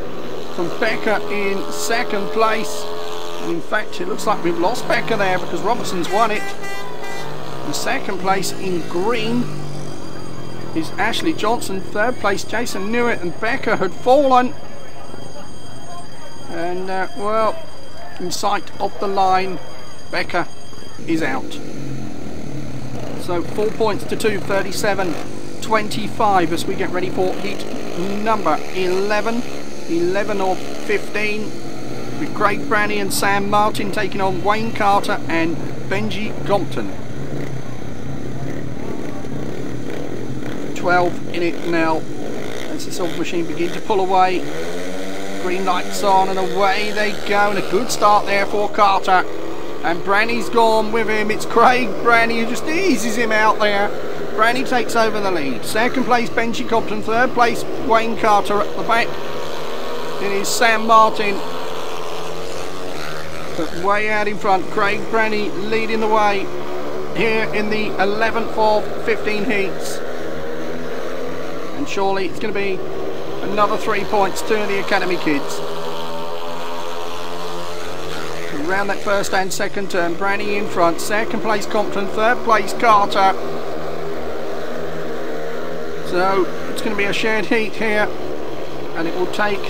B: from Becker in second place. And in fact, it looks like we've lost Becker there because Robertson's won it. In second place in green is Ashley Johnson. Third place Jason Newitt, and Becker had fallen. And well, in sight of the line, Becker is out. So 4 points to 2, 37-25 as we get ready for heat number 11. 11 or 15 with Craig Branney and Sam Martin taking on Wayne Carter and Benji Compton. 12 in it now as the Silver Machine begin to pull away. Green lights on and away they go, and a good start there for Carter. And Branney's gone with him. It's Craig Branney who just eases him out there. Branney takes over the lead. Second place Benji Compton. Third place Wayne Carter. At the back it is Sam Martin. But way out in front, Craig Branney leading the way here in the 11th of 15 heats. And surely it's going to be another 3 points to the Academy kids. Around that first and second turn, Branney in front. Second place Compton. Third place Carter. So it's going to be a shared heat here, and it will take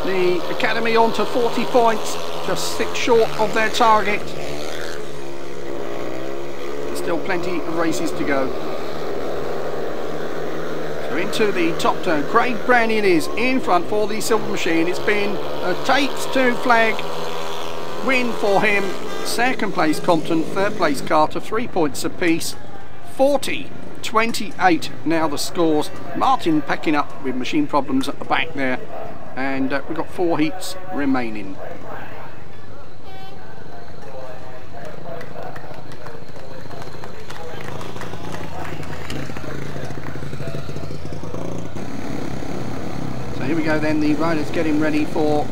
B: the Academy on to 40 points, just 6 short of their target. Still plenty of races to go. So into the top turn, Craig Branney it is in front for the Silver Machine. It's been a takes to flag win for him. Second place Compton, third place Carter, 3 points apiece. 40-28 now the scores. Martin packing up with machine problems at the back there, and we've got 4 heats remaining. So here we go then, the riders getting ready for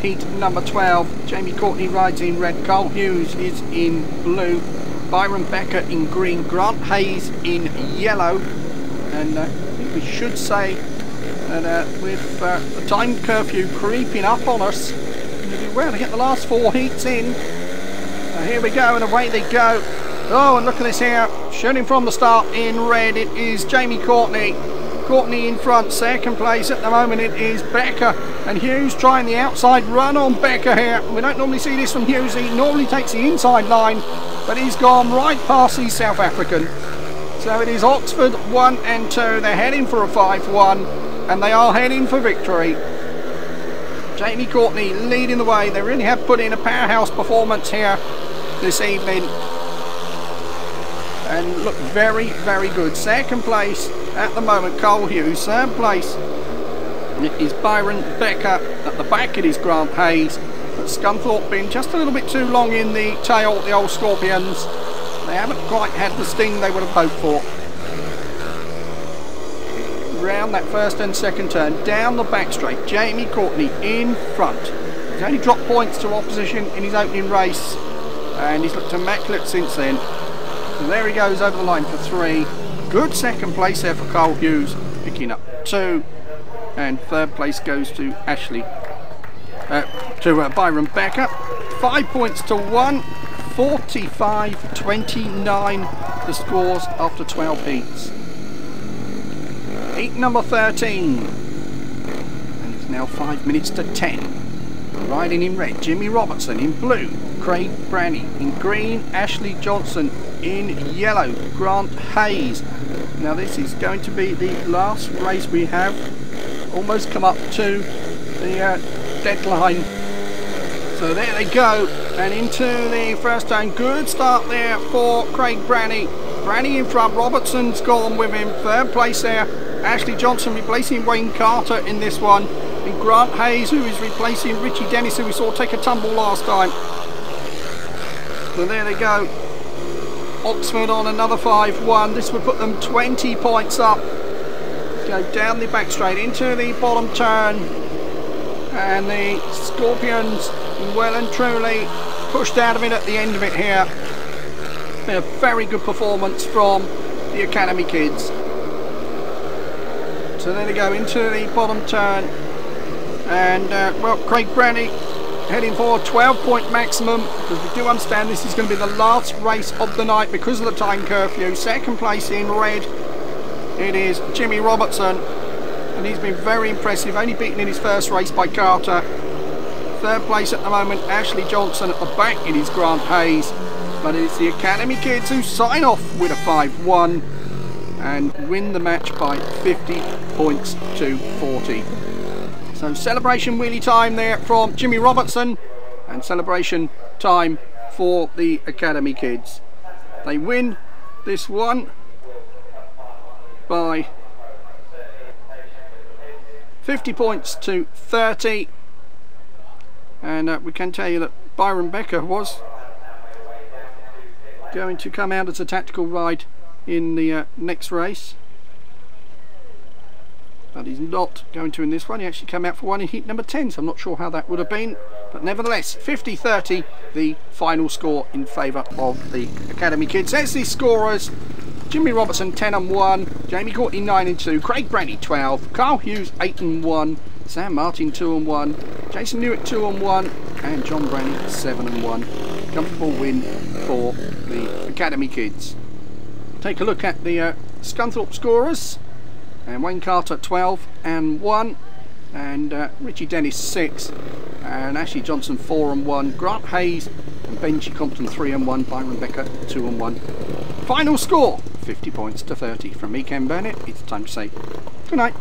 B: heat number 12. Jamie Courtney rides in red, Carl Hughes is in blue, Byron Becker in green, Grant Hayes in yellow. And I think we should say that with the time curfew creeping up on us, we'll do well to get the last 4 heats in. Here we go, and away they go. Oh, and look at this here, shooting from the start in red, it is Jamie Courtney. Courtney in front, second place at the moment it is Becker, and Hughes trying the outside run on Becker here. We don't normally see this from Hughes, he normally takes the inside line, but he's gone right past the South African. So it is Oxford 1 and 2, they're heading for a 5-1, and they are heading for victory. Jamie Courtney leading the way, they really have put in a powerhouse performance here this evening. And look very, very good. Second place at the moment, Carl Hughes. Third place it is Byron Becker. At the back it is Grant Hayes. But Scunthorpe been just a little bit too long in the tail, the old Scorpions. They haven't quite had the sting they would have hoped for. Round that first and second turn, down the back straight, Jamie Courtney in front. He's only dropped points to opposition in his opening race, and he's looked immaculate since then. So there he goes over the line for 3. Good second place there for Carl Hughes, picking up 2. And third place goes to Byron Becker. 5 points to 1. 45-29 the scores after 12 heats. Heat number 13. And it's now 5 minutes to 10. riding in red, Jimmy Robertson. In blue, Craig Branny. In green, Ashley Johnson. In yellow, Grant Hayes. Now this is going to be the last race we have. Almost come up to the deadline. So there they go, and into the first turn. Good start there for Craig Branny. Branny in front, Robertson's gone with him. Third place there, Ashley Johnson replacing Wayne Carter in this one. And Grant Hayes, who is replacing Richie Dennis, who we saw take a tumble last time. So there they go. Oxford on another 5-1. This would put them 20 points up. Go down the back straight into the bottom turn. And the Scorpions well and truly pushed out of it at the end of it here. A very good performance from the Academy kids. So there they go into the bottom turn. And well, Craig Branny heading for 12-point maximum, because we do understand this is going to be the last race of the night because of the time curfew. Second place in red, it is Jimmy Robertson, and he's been very impressive, only beaten in his first race by Carter. Third place at the moment, Ashley Johnson. At the back it is Grant Hayes, but it's the Academy kids who sign off with a 5-1 and win the match by 50 points to 40. So celebration wheelie time there from Jimmy Robertson, and celebration time for the Academy kids. They win this one by 50 points to 30, and we can tell you that Byron Becker was going to come out as a tactical ride in the next race, but he's not going to in this one. He actually came out for one in heat number 10, so I'm not sure how that would have been, but nevertheless 50-30 the final score in favour of the Academy kids. There's the scorers: Jimmy Robertson 10-1, Jamie Courtney 9-2, Craig Branny 12, Carl Hughes 8-1, Sam Martin 2-1, Jason Newitt 2-1, and John Branny 7-1. Comfortable win for the Academy kids. Take a look at the Scunthorpe scorers. And Wayne Carter 12-1, and Richie Dennis 6, and Ashley Johnson 4-1, Grant Hayes and Benji Compton 3-1, Byron Becker 2-1. Final score 50 points to 30. From me, Ken Burnett, it's time to say good night.